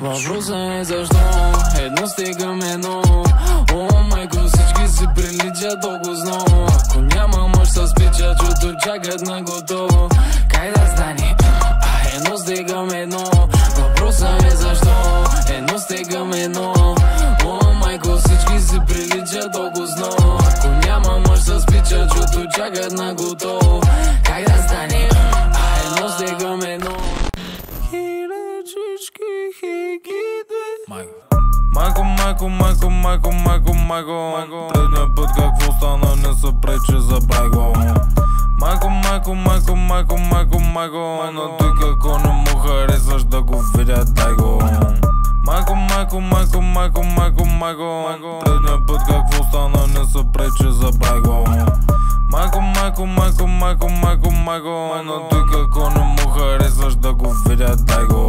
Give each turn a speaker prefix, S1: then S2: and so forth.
S1: Въпросът е защо едно стигам едно. О, майко, всички си приличат толкова. Ако няма мъж с пича, чуто чакат на готово. Как да стане? Едно стигам едно. Въпросът е защо едно стигам едно. О, майко, всички си приличат толкова. Ако няма мъж с пича, чуто чакат на готово. Как да стане? Едно стигам едно.
S2: Майко, предния път какво стана, не се пречи за байго. Майко, на ти како не му харесваш да го видя, дай го. Майко, предния път какво стана, не се пречи за байго. Майко, на ти како не му харесваш да го видя, дай го.